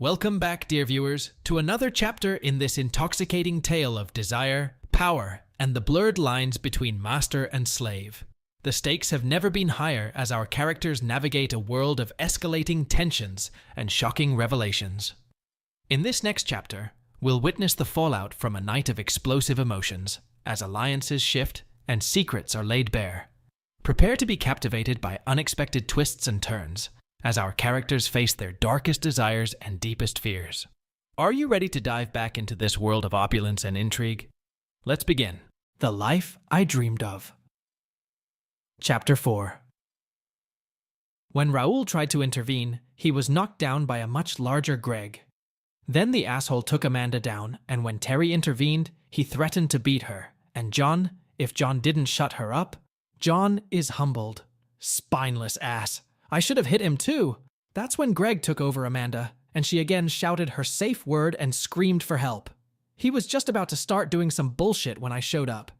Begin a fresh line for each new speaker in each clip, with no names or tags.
Welcome back, dear viewers, to another chapter in this intoxicating tale of desire, power, and the blurred lines between master and slave. The stakes have never been higher as our characters navigate a world of escalating tensions and shocking revelations. In this next chapter, we'll witness the fallout from a night of explosive emotions as alliances shift and secrets are laid bare. Prepare to be captivated by unexpected twists and turns as our characters face their darkest desires and deepest fears. Are you ready to dive back into this world of opulence and intrigue? Let's begin. The Life I Dreamed of. Chapter 4. When Raoul tried to intervene, he was knocked down by a much larger Greg. Then the asshole took Amanda down, and when Terry intervened, he threatened to beat her. And John, if John didn't shut her up, John is humbled. Spineless ass. I should have hit him too. That's when Greg took over Amanda, and she again shouted her safe word and screamed for help. He was just about to start doing some bullshit when I showed up.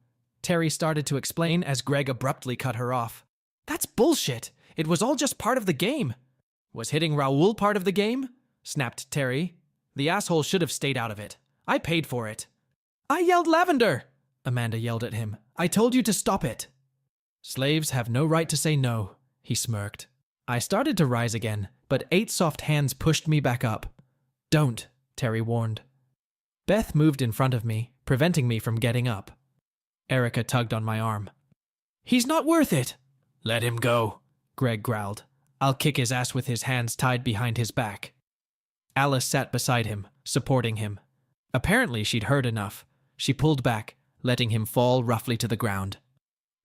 Terry started to explain as Greg abruptly cut her off. That's bullshit. It was all just part of the game. Was hitting Raoul part of the game? Snapped Terry. The asshole should have stayed out of it. I paid for it. I yelled lavender! Amanda yelled at him. I told you to stop it. Slaves have no right to say no, he smirked. I started to rise again, but 8 soft hands pushed me back up. Don't, Terry warned. Beth moved in front of me, preventing me from getting up. Erica tugged on my arm. He's not worth it. Let him go, Greg growled. I'll kick his ass with his hands tied behind his back. Alice sat beside him, supporting him. Apparently she'd heard enough. She pulled back, letting him fall roughly to the ground.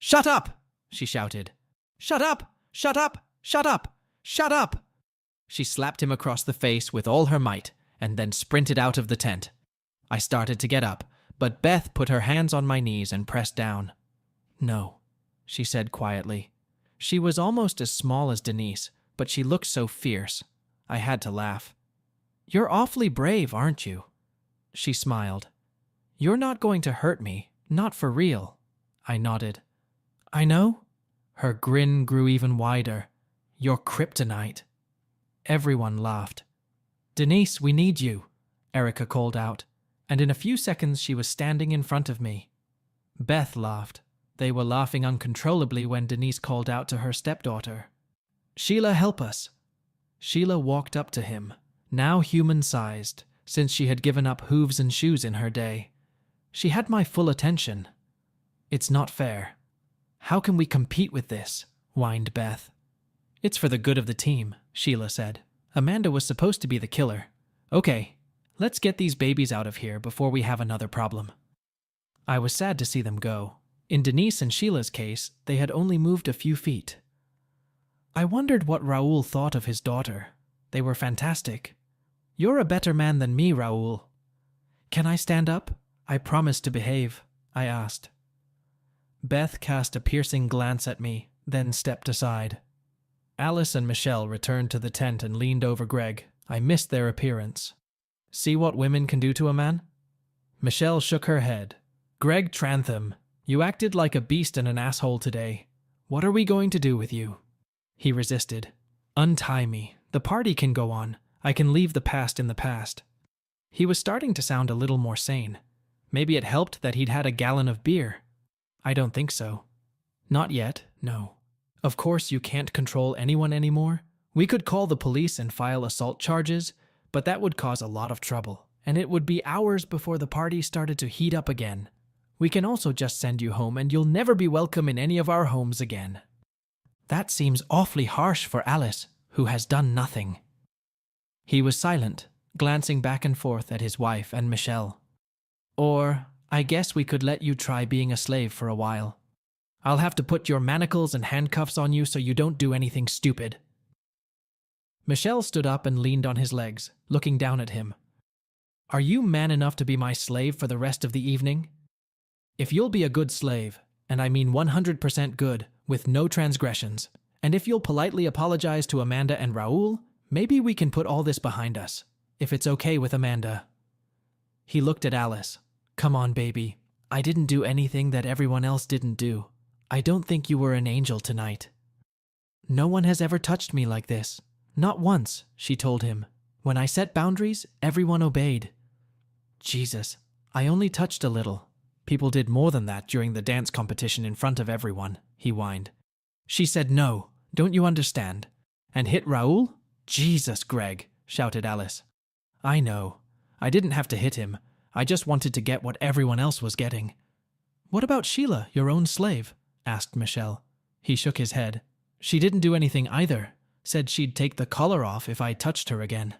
Shut up, she shouted. Shut up! Shut up! Shut up! Shut up! She slapped him across the face with all her might and then sprinted out of the tent. I started to get up, but Beth put her hands on my knees and pressed down. No, she said quietly. She was almost as small as Denise, but she looked so fierce. I had to laugh. You're awfully brave, aren't you? She smiled. You're not going to hurt me, not for real. I nodded. I know. Her grin grew even wider. You're kryptonite. Everyone laughed. Denise, we need you, Erica called out, and in a few seconds she was standing in front of me. Beth laughed. They were laughing uncontrollably when Denise called out to her stepdaughter. Sheila, help us. Sheila walked up to him, now human-sized, since she had given up hooves and shoes in her day. She had my full attention. It's not fair. How can we compete with this? Whined Beth. It's for the good of the team, Sheila said. Amanda was supposed to be the killer. Okay, let's get these babies out of here before we have another problem. I was sad to see them go. In Denise and Sheila's case, they had only moved a few feet. I wondered what Raoul thought of his daughter. They were fantastic. You're a better man than me, Raoul. Can I stand up? I promise to behave, I asked. Beth cast a piercing glance at me, then stepped aside. Alice and Michelle returned to the tent and leaned over Greg. I missed their appearance. See what women can do to a man? Michelle shook her head. Greg Trantham, you acted like a beast and an asshole today. What are we going to do with you? He resisted. Untie me. The party can go on. I can leave the past in the past. He was starting to sound a little more sane. Maybe it helped that he'd had a gallon of beer. I don't think so. Not yet, no. Of course you can't control anyone anymore. We could call the police and file assault charges, but that would cause a lot of trouble, and it would be hours before the party started to heat up again. We can also just send you home and you'll never be welcome in any of our homes again. That seems awfully harsh for Alice, who has done nothing. He was silent, glancing back and forth at his wife and Michelle. Or, I guess we could let you try being a slave for a while. I'll have to put your manacles and handcuffs on you so you don't do anything stupid. Michelle stood up and leaned on his legs, looking down at him. Are you man enough to be my slave for the rest of the evening? If you'll be a good slave, and I mean 100% good, with no transgressions, and if you'll politely apologize to Amanda and Raoul, maybe we can put all this behind us, if it's okay with Amanda. He looked at Alice. Come on, baby. I didn't do anything that everyone else didn't do. I don't think you were an angel tonight. No one has ever touched me like this. Not once, she told him. When I set boundaries, everyone obeyed. Jesus, I only touched a little. People did more than that during the dance competition in front of everyone, he whined. She said no, don't you understand? And hit Raoul? Jesus, Greg, shouted Alice. I know. I didn't have to hit him. I just wanted to get what everyone else was getting. What about Sheila, your own slave? Asked Michelle. He shook his head. She didn't do anything either. Said she'd take the collar off if I touched her again.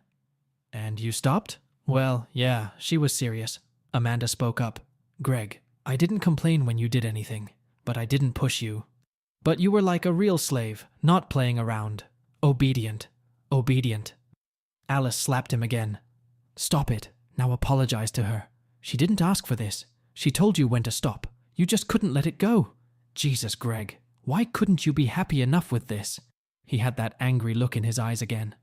And you stopped? Well, yeah, she was serious. Amanda spoke up. Greg, I didn't complain when you did anything, but I didn't push you. But you were like a real slave, not playing around. Obedient. Obedient. Alice slapped him again. Stop it. Now apologize to her. She didn't ask for this. She told you when to stop. You just couldn't let it go. Jesus, Greg, why couldn't you be happy enough with this? He had that angry look in his eyes again.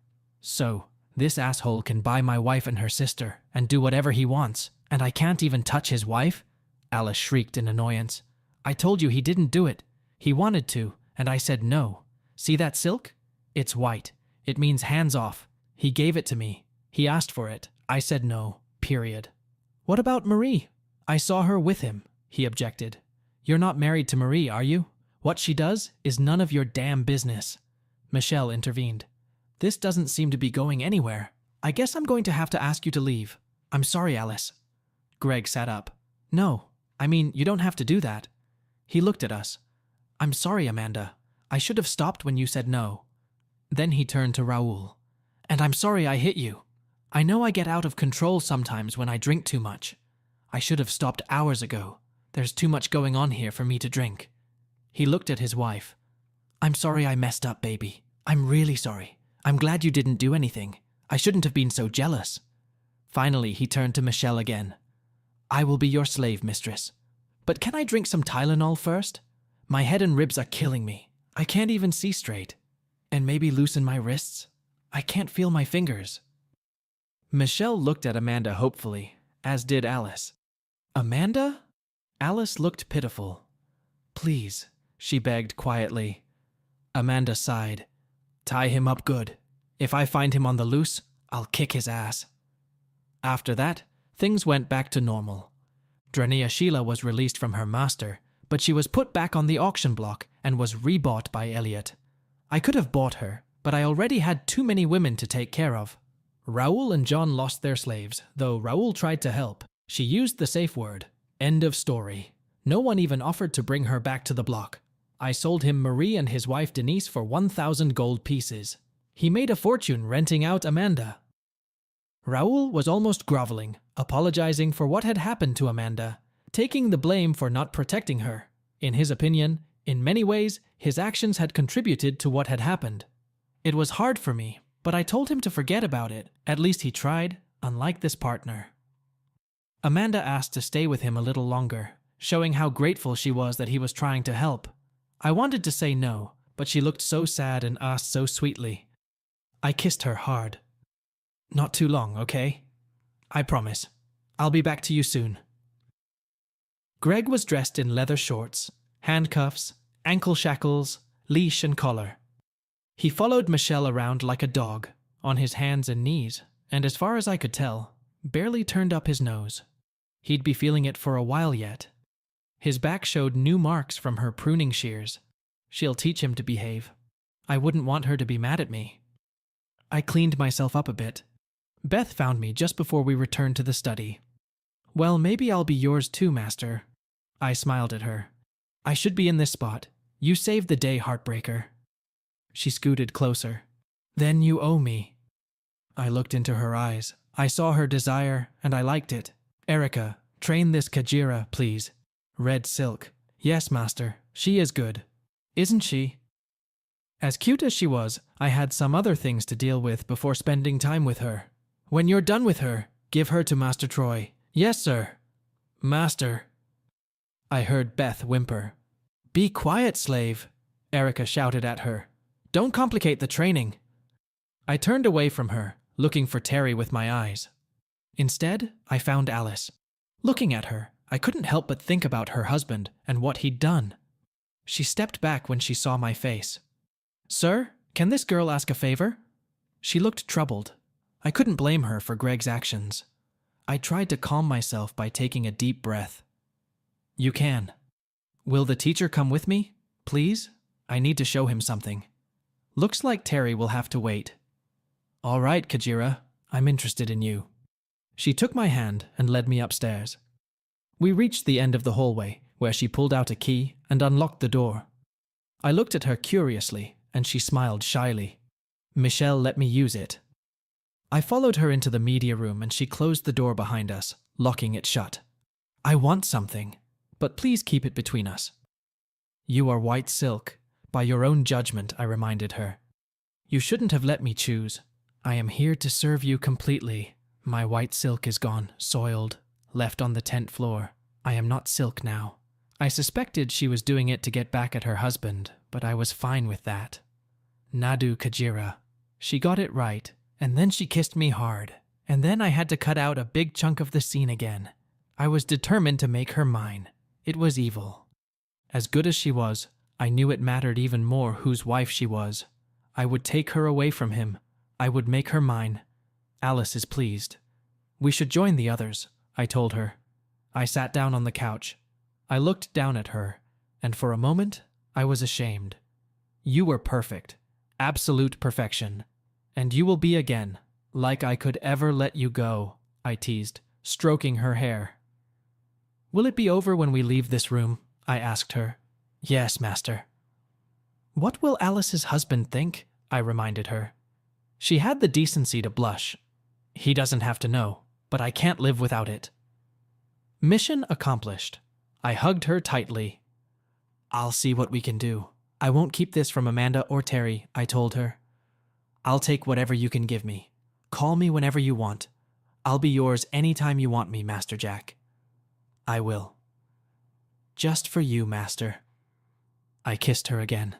So, this asshole can buy my wife and her sister and do whatever he wants, and I can't even touch his wife? Alice shrieked in annoyance. I told you he didn't do it. He wanted to, and I said no. See that silk? It's white. It means hands off. He gave it to me. He asked for it. I said no. Period. What about Marie? I saw her with him, he objected. You're not married to Marie, are you? What she does is none of your damn business. Michelle intervened. This doesn't seem to be going anywhere. I guess I'm going to have to ask you to leave. I'm sorry, Alice. Greg sat up. No, I mean, you don't have to do that. He looked at us. I'm sorry, Amanda. I should have stopped when you said no. Then he turned to Raoul. And I'm sorry I hit you. I know I get out of control sometimes when I drink too much. I should have stopped hours ago. There's too much going on here for me to drink. He looked at his wife. I'm sorry I messed up, baby. I'm really sorry. I'm glad you didn't do anything. I shouldn't have been so jealous. Finally, he turned to Michelle again. I will be your slave, mistress. But can I drink some Tylenol first? My head and ribs are killing me. I can't even see straight. And maybe loosen my wrists? I can't feel my fingers. Michelle looked at Amanda hopefully, as did Alice. Amanda? Alice looked pitiful. Please, she begged quietly. Amanda sighed. Tie him up good. If I find him on the loose, I'll kick his ass. After that, things went back to normal. Dranea Sheila was released from her master, but she was put back on the auction block and was rebought by Elliot. I could have bought her, but I already had too many women to take care of. Raoul and John lost their slaves, though Raoul tried to help. She used the safe word. End of story. No one even offered to bring her back to the block. I sold him Marie and his wife Denise for 1,000 gold pieces. He made a fortune renting out Amanda. Raoul was almost groveling, apologizing for what had happened to Amanda, taking the blame for not protecting her. In his opinion, in many ways, his actions had contributed to what had happened. It was hard for me, but I told him to forget about it. At least he tried, unlike this partner. Amanda asked to stay with him a little longer, showing how grateful she was that he was trying to help. I wanted to say no, but she looked so sad and asked so sweetly. I kissed her hard. Not too long, okay? I promise. I'll be back to you soon. Greg was dressed in leather shorts, handcuffs, ankle shackles, leash and collar. He followed Michelle around like a dog, on his hands and knees, and as far as I could tell, barely turned up his nose. He'd be feeling it for a while yet. His back showed new marks from her pruning shears. She'll teach him to behave. I wouldn't want her to be mad at me. I cleaned myself up a bit. Beth found me just before we returned to the study. Well, maybe I'll be yours too, Master. I smiled at her. I should be in this spot. You saved the day, Heartbreaker. She scooted closer. Then you owe me. I looked into her eyes. I saw her desire, and I liked it. Erica, train this Kajira, please. Red silk. Yes, Master. She is good. Isn't she? As cute as she was, I had some other things to deal with before spending time with her. When you're done with her, give her to Master Troy. Yes, sir. Master. I heard Beth whimper. Be quiet, slave, Erica shouted at her. Don't complicate the training. I turned away from her, looking for Terry with my eyes. Instead, I found Alice. Looking at her, I couldn't help but think about her husband and what he'd done. She stepped back when she saw my face. Sir, can this girl ask a favor? She looked troubled. I couldn't blame her for Greg's actions. I tried to calm myself by taking a deep breath. You can. Will the teacher come with me? Please? I need to show him something. Looks like Terry will have to wait. All right, Kajira. I'm interested in you. She took my hand and led me upstairs. We reached the end of the hallway, where she pulled out a key and unlocked the door. I looked at her curiously, and she smiled shyly. Michelle let me use it. I followed her into the media room and she closed the door behind us, locking it shut. I want something, but please keep it between us. You are white silk. By your own judgment, I reminded her. You shouldn't have let me choose. I am here to serve you completely. My white silk is gone, soiled, left on the tent floor. I am not silk now. I suspected she was doing it to get back at her husband, but I was fine with that. Nadu Kajira. She got it right, and then she kissed me hard, and then I had to cut out a big chunk of the scene again. I was determined to make her mine. It was evil. As good as she was, I knew it mattered even more whose wife she was. I would take her away from him. I would make her mine. Alice is pleased. We should join the others, I told her. I sat down on the couch. I looked down at her, and for a moment, I was ashamed. You were perfect. Absolute perfection. And you will be again, like I could ever let you go, I teased, stroking her hair. Will it be over when we leave this room? I asked her. Yes, master. What will Alice's husband think? I reminded her. She had the decency to blush. He doesn't have to know, but I can't live without it. Mission accomplished. I hugged her tightly. I'll see what we can do. I won't keep this from Amanda or Terry, I told her. I'll take whatever you can give me. Call me whenever you want. I'll be yours anytime you want me, Master Jack. I will. Just for you, Master. I kissed her again.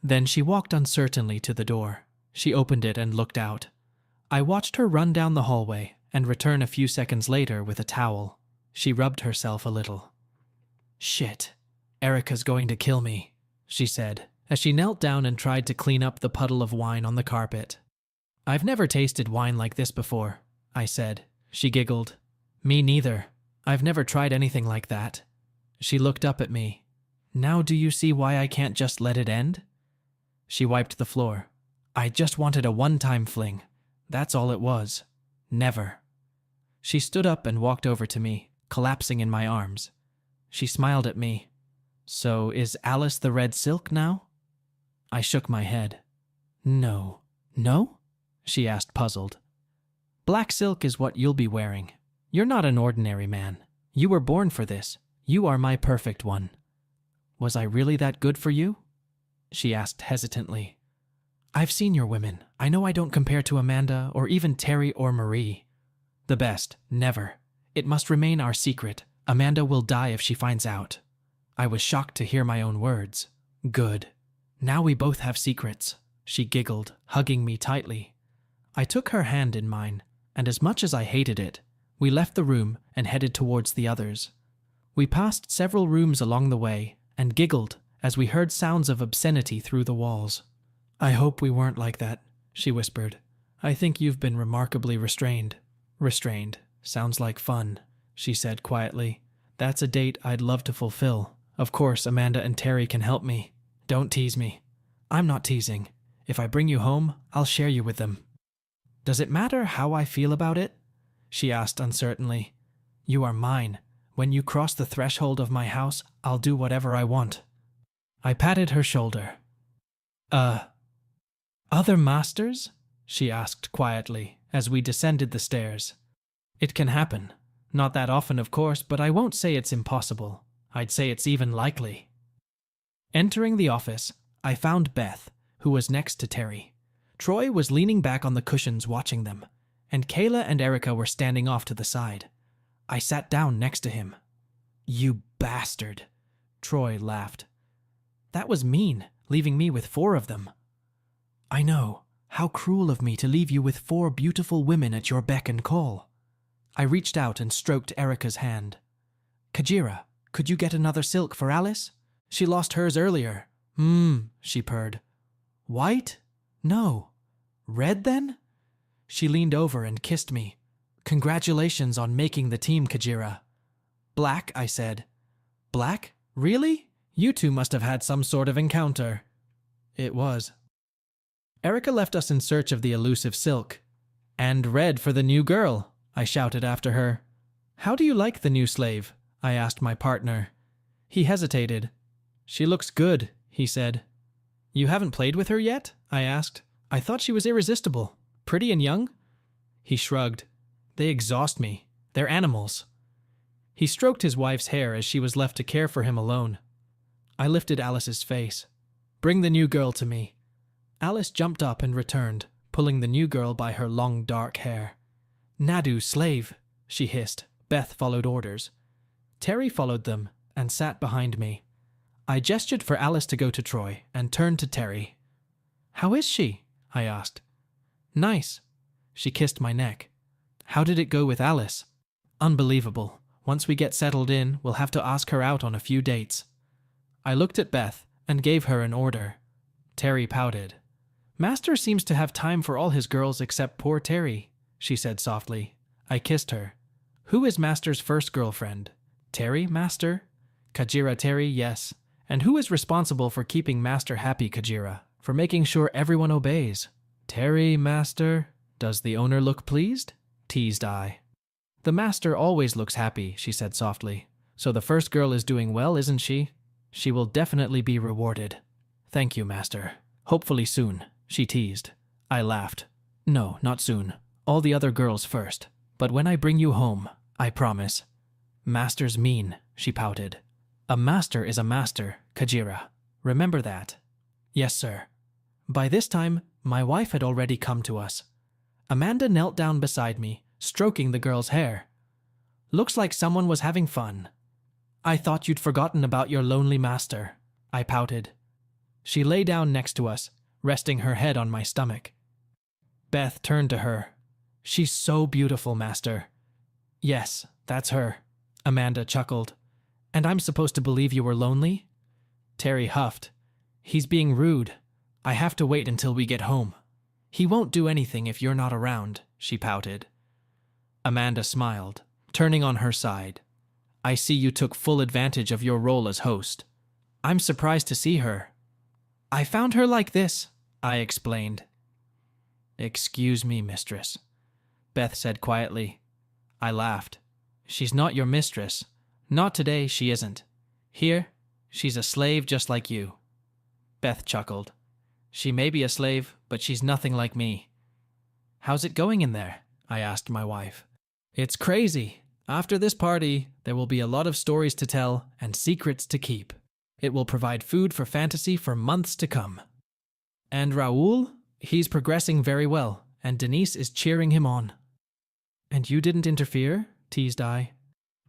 Then she walked uncertainly to the door. She opened it and looked out. I watched her run down the hallway and return a few seconds later with a towel. She rubbed herself a little. Shit, Erica's going to kill me, she said, as she knelt down and tried to clean up the puddle of wine on the carpet. I've never tasted wine like this before, I said. She giggled. Me neither. I've never tried anything like that. She looked up at me. Now do you see why I can't just let it end? She wiped the floor. I just wanted a one-time fling. That's all it was. Never. She stood up and walked over to me, collapsing in my arms. She smiled at me. So is Alice the red silk now? I shook my head. No. No? She asked, puzzled. Black silk is what you'll be wearing. You're not an ordinary man. You were born for this. You are my perfect one. Was I really that good for you? She asked hesitantly. I've seen your women. I know I don't compare to Amanda or even Terry or Marie. The best, never. It must remain our secret. Amanda will die if she finds out. I was shocked to hear my own words. Good. Now we both have secrets. She giggled, hugging me tightly. I took her hand in mine, and as much as I hated it, we left the room and headed towards the others. We passed several rooms along the way and giggled as we heard sounds of obscenity through the walls. I hope we weren't like that, she whispered. I think you've been remarkably restrained. Restrained. Sounds like fun, she said quietly. That's a date I'd love to fulfill. Of course, Amanda and Terry can help me. Don't tease me. I'm not teasing. If I bring you home, I'll share you with them. Does it matter how I feel about it? She asked uncertainly. You are mine. When you cross the threshold of my house, I'll do whatever I want. I patted her shoulder. Other masters? She asked quietly as we descended the stairs. It can happen. Not that often, of course, but I won't say it's impossible. I'd say it's even likely. Entering the office, I found Beth, who was next to Terry. Troy was leaning back on the cushions watching them, and Kayla and Erica were standing off to the side. I sat down next to him. You bastard, Troy laughed. That was mean, leaving me with 4 of them. I know. How cruel of me to leave you with 4 beautiful women at your beck and call. I reached out and stroked Erica's hand. Kajira, could you get another silk for Alice? She lost hers earlier. She purred. White? No. Red then? She leaned over and kissed me. Congratulations on making the team, Kajira. Black, I said. Black? Really? You two must have had some sort of encounter. It was. Erica left us in search of the elusive silk. And red for the new girl, I shouted after her. How do you like the new slave? I asked my partner. He hesitated. She looks good, he said. You haven't played with her yet? I asked. I thought she was irresistible. Pretty and young? He shrugged. They exhaust me. They're animals. He stroked his wife's hair as she was left to care for him alone. I lifted Alice's face. Bring the new girl to me. Alice jumped up and returned, pulling the new girl by her long dark hair. Nadu, slave, she hissed. Beth followed orders. Terry followed them and sat behind me. I gestured for Alice to go to Troy and turned to Terry. How is she? I asked. Nice. She kissed my neck. How did it go with Alice? Unbelievable. Once we get settled in, we'll have to ask her out on a few dates. I looked at Beth and gave her an order. Terry pouted. Master seems to have time for all his girls except poor Terry, she said softly. I kissed her. Who is Master's first girlfriend? Terry, Master? Kajira Terry, yes. And who is responsible for keeping Master happy, Kajira? For making sure everyone obeys? Terry, Master? Does the owner look pleased? Teased I. The Master always looks happy, she said softly. So the first girl is doing well, isn't she? She will definitely be rewarded. Thank you, Master. Hopefully soon, she teased. I laughed. No, not soon. All the other girls first. But when I bring you home, I promise. Master's mean, she pouted. A master is a master, Kajira. Remember that. Yes, sir. By this time, my wife had already come to us. Amanda knelt down beside me, stroking the girl's hair. Looks like someone was having fun. I thought you'd forgotten about your lonely master, I pouted. She lay down next to us, resting her head on my stomach. Beth turned to her. She's so beautiful, Master. Yes, that's her, Amanda chuckled. And I'm supposed to believe you were lonely? Terry huffed. He's being rude. I have to wait until we get home. He won't do anything if you're not around, she pouted. Amanda smiled, turning on her side. I see you took full advantage of your role as host. I'm surprised to see her. I found her like this, I explained. Excuse me, mistress, Beth said quietly. I laughed. She's not your mistress. Not today, she isn't. Here, she's a slave just like you. Beth chuckled. She may be a slave, but she's nothing like me. How's it going in there? I asked my wife. It's crazy. After this party, there will be a lot of stories to tell and secrets to keep. It will provide food for fantasy for months to come. And Raoul? He's progressing very well, and Denise is cheering him on. And you didn't interfere? Teased I.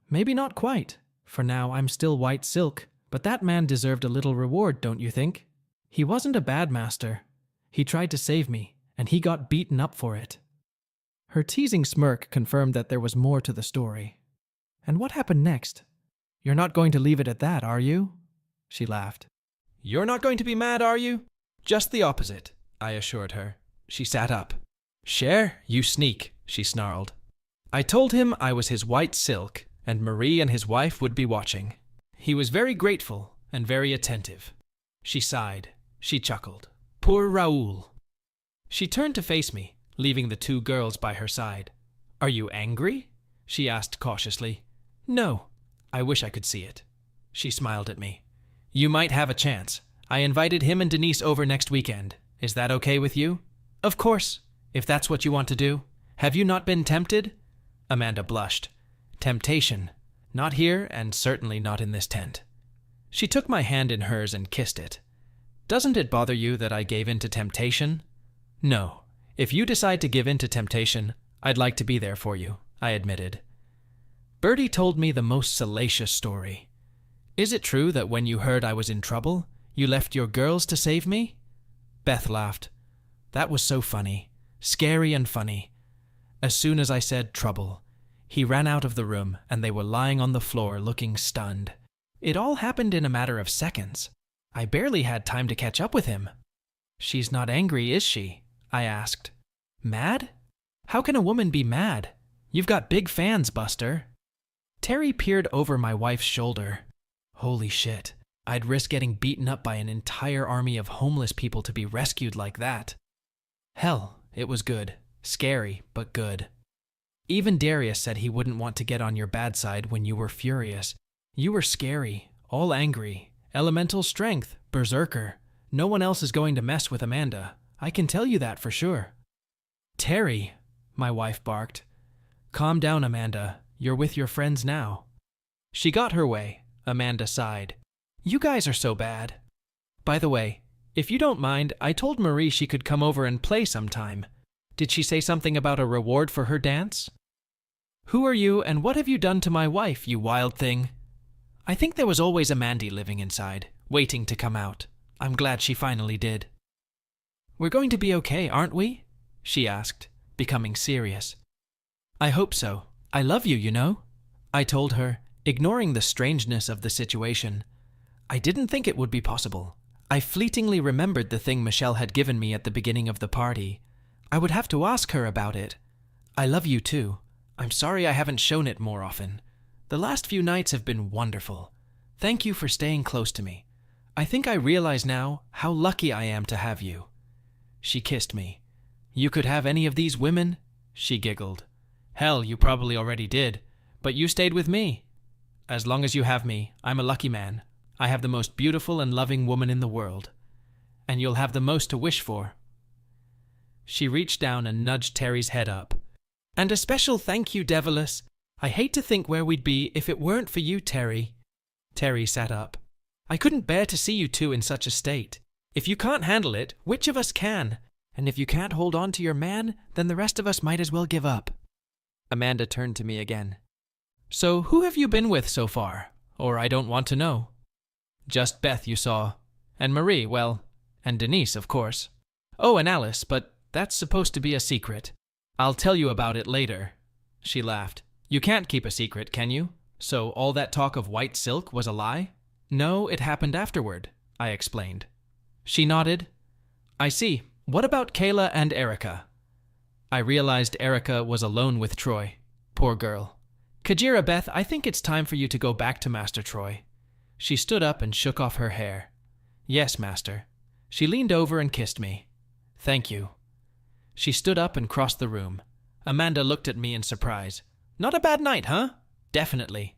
Maybe not quite. For now, I'm still white silk, but that man deserved a little reward, don't you think? He wasn't a bad master. He tried to save me, and he got beaten up for it. Her teasing smirk confirmed that there was more to the story. And what happened next? You're not going to leave it at that, are you? She laughed. You're not going to be mad, are you? Just the opposite, I assured her. She sat up. Cher, you sneak, she snarled. I told him I was his white silk, and Marie and his wife would be watching. He was very grateful and very attentive. She sighed. She chuckled. Poor Raoul. She turned to face me, leaving the two girls by her side. Are you angry? She asked cautiously. No. I wish I could see it. She smiled at me. You might have a chance. I invited him and Denise over next weekend. Is that okay with you? Of course, if that's what you want to do. Have you not been tempted? Amanda blushed. Temptation. Not here, and certainly not in this tent. She took my hand in hers and kissed it. Doesn't it bother you that I gave in to temptation? No. If you decide to give in to temptation, I'd like to be there for you, I admitted. Bertie told me the most salacious story. Is it true that when you heard I was in trouble, you left your girls to save me? Beth laughed. That was so funny. Scary and funny. As soon as I said trouble, he ran out of the room and they were lying on the floor looking stunned. It all happened in a matter of seconds. I barely had time to catch up with him. She's not angry, is she? I asked. Mad? How can a woman be mad? You've got big fans, Buster. Terry peered over my wife's shoulder. Holy shit. I'd risk getting beaten up by an entire army of homeless people to be rescued like that. Hell, it was good. Scary, but good. Even Darius said he wouldn't want to get on your bad side when you were furious. You were scary, all angry, elemental strength, berserker. No one else is going to mess with Amanda. I can tell you that for sure. Terry, my wife barked. Calm down, Amanda. You're with your friends now. She got her way. Amanda sighed. You guys are so bad. By the way, if you don't mind, I told Marie she could come over and play sometime. Did she say something about a reward for her dance? Who are you and what have you done to my wife, you wild thing? I think there was always a Mandy living inside, waiting to come out. I'm glad she finally did. We're going to be okay, aren't we? She asked, becoming serious. I hope so. I love you, you know. I told her, ignoring the strangeness of the situation. I didn't think it would be possible. I fleetingly remembered the thing Michelle had given me at the beginning of the party. I would have to ask her about it. I love you too. I'm sorry I haven't shown it more often. The last few nights have been wonderful. Thank you for staying close to me. I think I realize now how lucky I am to have you. She kissed me. You could have any of these women? She giggled. Hell, you probably already did, but you stayed with me. As long as you have me, I'm a lucky man. I have the most beautiful and loving woman in the world. And you'll have the most to wish for. She reached down and nudged Terry's head up. And a special thank you, Devilis. I hate to think where we'd be if it weren't for you, Terry. Terry sat up. I couldn't bear to see you two in such a state. If you can't handle it, which of us can? And if you can't hold on to your man, then the rest of us might as well give up. Amanda turned to me again. So who have you been with so far? Or I don't want to know. Just Beth, you saw. And Marie, well, and Denise, of course. Oh, and Alice, but that's supposed to be a secret. I'll tell you about it later. She laughed. You can't keep a secret, can you? So all that talk of white silk was a lie? No, it happened afterward, I explained. She nodded. I see. What about Kayla and Erica? I realized Erica was alone with Troy. Poor girl. Kajira Beth, I think it's time for you to go back to Master Troy. She stood up and shook off her hair. Yes, Master. She leaned over and kissed me. Thank you. She stood up and crossed the room. Amanda looked at me in surprise. Not a bad night, huh? Definitely.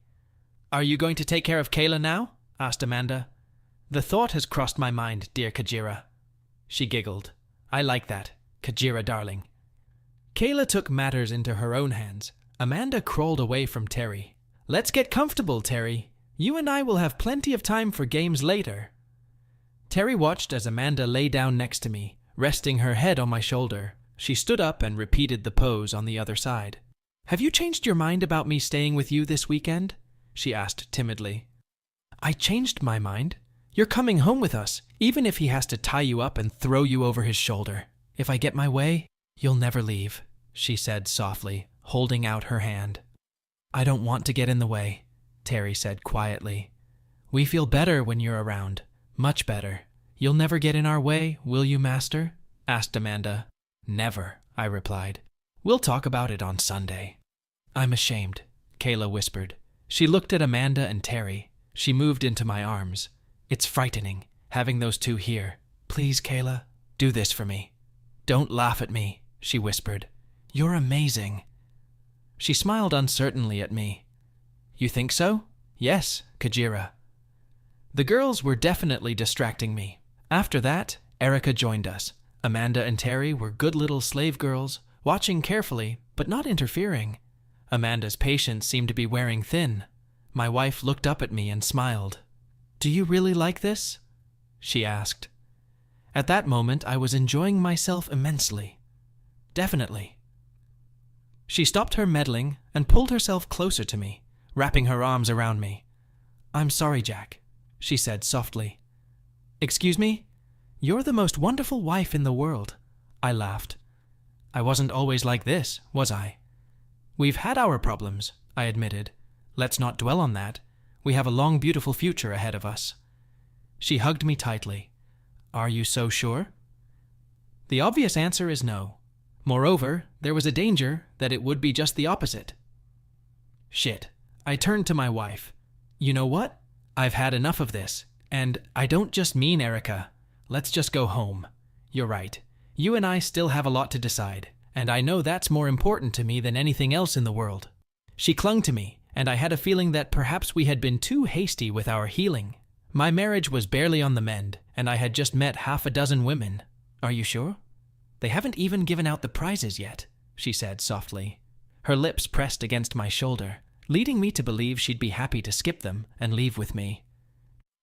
Are you going to take care of Kayla now? Asked Amanda. The thought has crossed my mind, dear Kajira. She giggled. I like that, Kajira darling. Kayla took matters into her own hands. Amanda crawled away from Terry. Let's get comfortable, Terry. You and I will have plenty of time for games later. Terry watched as Amanda lay down next to me, resting her head on my shoulder. She stood up and repeated the pose on the other side. Have you changed your mind about me staying with you this weekend? She asked timidly. I changed my mind. You're coming home with us, even if he has to tie you up and throw you over his shoulder. If I get my way, you'll never leave, she said softly, holding out her hand. I don't want to get in the way, Terry said quietly. We feel better when you're around, much better. You'll never get in our way, will you, Master? Asked Amanda. Never, I replied. We'll talk about it on Sunday. I'm ashamed, Kayla whispered. She looked at Amanda and Terry. She moved into my arms. It's frightening, having those two here. Please, Kayla, do this for me. Don't laugh at me, she whispered. You're amazing. She smiled uncertainly at me. You think so? Yes, Kajira. The girls were definitely distracting me. After that, Erica joined us. Amanda and Terry were good little slave girls, watching carefully, but not interfering. Amanda's patience seemed to be wearing thin. My wife looked up at me and smiled. Do you really like this? She asked. At that moment, I was enjoying myself immensely. Definitely. She stopped her meddling and pulled herself closer to me, wrapping her arms around me. I'm sorry, Jack, she said softly. Excuse me? You're the most wonderful wife in the world, I laughed. I wasn't always like this, was I? We've had our problems, I admitted. Let's not dwell on that. We have a long, beautiful future ahead of us. She hugged me tightly. Are you so sure? The obvious answer is no. Moreover, there was a danger that it would be just the opposite. Shit. I turned to my wife. You know what? I've had enough of this. And I don't just mean Erica. Let's just go home. You're right. You and I still have a lot to decide. And I know that's more important to me than anything else in the world. She clung to me, and I had a feeling that perhaps we had been too hasty with our healing. My marriage was barely on the mend, and I had just met half a dozen women. Are you sure? They haven't even given out the prizes yet, she said softly. Her lips pressed against my shoulder, leading me to believe she'd be happy to skip them and leave with me.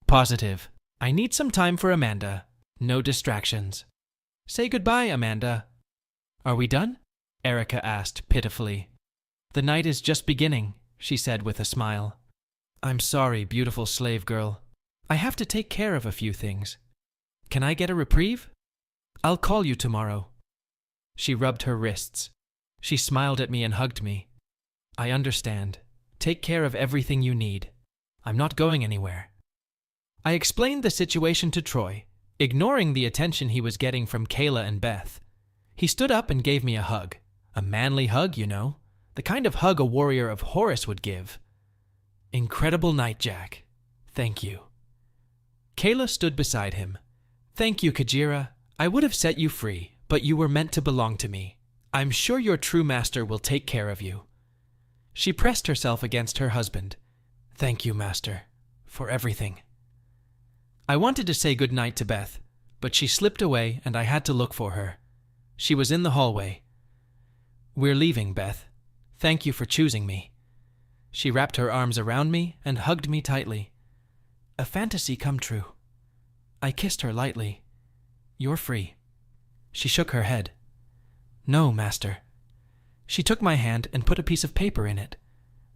Positive. I need some time for Amanda. No distractions. Say goodbye, Amanda. Are we done? Erica asked pitifully. The night is just beginning, she said with a smile. I'm sorry, beautiful slave girl. I have to take care of a few things. Can I get a reprieve? I'll call you tomorrow. She rubbed her wrists. She smiled at me and hugged me. I understand. Take care of everything you need. I'm not going anywhere. I explained the situation to Troy, ignoring the attention he was getting from Kayla and Beth. He stood up and gave me a hug. A manly hug, you know. The kind of hug a warrior of Horus would give. Incredible night, Jack. Thank you. Kayla stood beside him. Thank you, Kajira. I would have set you free, but you were meant to belong to me. I'm sure your true master will take care of you. She pressed herself against her husband. Thank you, master, for everything. I wanted to say good night to Beth, but she slipped away and I had to look for her. She was in the hallway. We're leaving, Beth. Thank you for choosing me. She wrapped her arms around me and hugged me tightly. A fantasy come true. I kissed her lightly. You're free. She shook her head. No, master. She took my hand and put a piece of paper in it.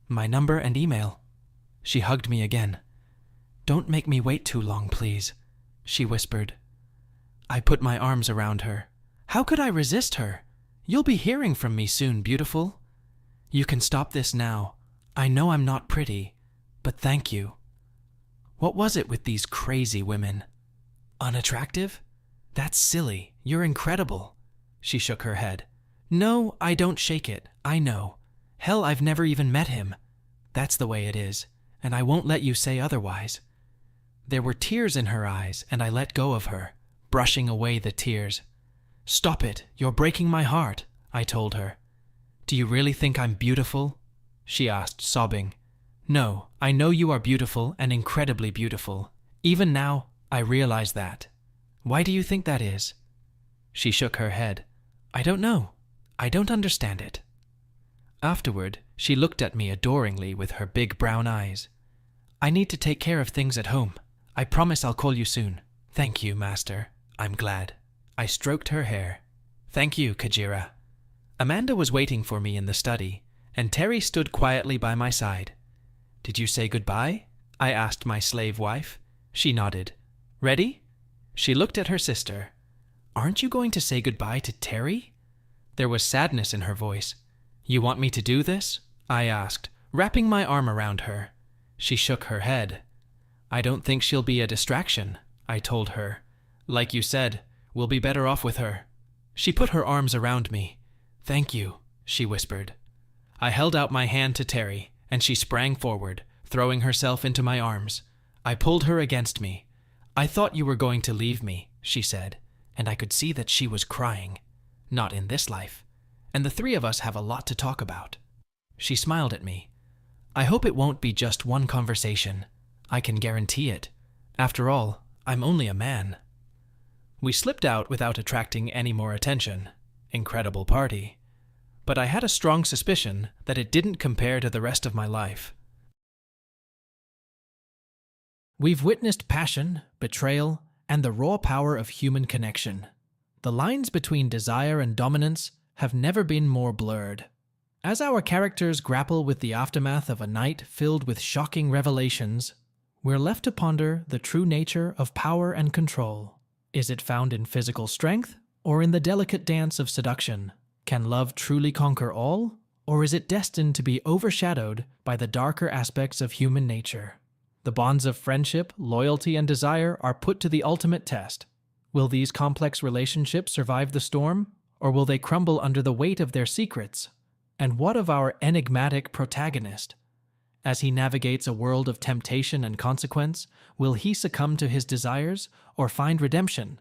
My number and email. She hugged me again. Don't make me wait too long, please, she whispered. I put my arms around her. How could I resist her? You'll be hearing from me soon, beautiful. You can stop this now. I know I'm not pretty, but thank you. What was it with these crazy women? Unattractive? That's silly. You're incredible. She shook her head. No, I don't shake it. I know. Hell, I've never even met him. That's the way it is, and I won't let you say otherwise. There were tears in her eyes, and I let go of her, brushing away the tears. Stop it. You're breaking my heart, I told her. Do you really think I'm beautiful? She asked, sobbing. No, I know you are beautiful and incredibly beautiful. Even now, I realize that. Why do you think that is? She shook her head. I don't know. I don't understand it. Afterward, she looked at me adoringly with her big brown eyes. I need to take care of things at home. I promise I'll call you soon. Thank you, master. I'm glad. I stroked her hair. Thank you, Kajira. Amanda was waiting for me in the study, and Terry stood quietly by my side. Did you say goodbye? I asked my slave wife. She nodded. Ready? She looked at her sister. Aren't you going to say goodbye to Terry? There was sadness in her voice. You want me to do this? I asked, wrapping my arm around her. She shook her head. I don't think she'll be a distraction, I told her. Like you said, we'll be better off with her. She put her arms around me. Thank you, she whispered. I held out my hand to Terry, and she sprang forward, throwing herself into my arms. I pulled her against me. I thought you were going to leave me, she said, and I could see that she was crying. Not in this life. And the three of us have a lot to talk about. She smiled at me. I hope it won't be just one conversation. I can guarantee it. After all, I'm only a man. We slipped out without attracting any more attention. Incredible party. But I had a strong suspicion that it didn't compare to the rest of my life. We've witnessed passion, betrayal, and the raw power of human connection. The lines between desire and dominance have never been more blurred. As our characters grapple with the aftermath of a night filled with shocking revelations, we're left to ponder the true nature of power and control. Is it found in physical strength, or in the delicate dance of seduction? Can love truly conquer all, or is it destined to be overshadowed by the darker aspects of human nature? The bonds of friendship, loyalty, and desire are put to the ultimate test. Will these complex relationships survive the storm, Or will they crumble under the weight of their secrets? And what of our enigmatic protagonist? As he navigates a world of temptation and consequence, will he succumb to his desires or find redemption?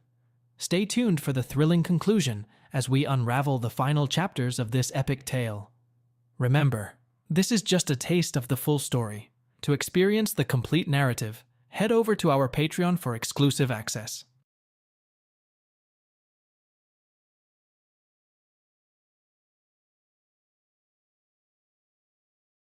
Stay tuned for the thrilling conclusion as we unravel the final chapters of this epic tale. Remember, this is just a taste of the full story. To experience the complete narrative, head over to our Patreon for exclusive access.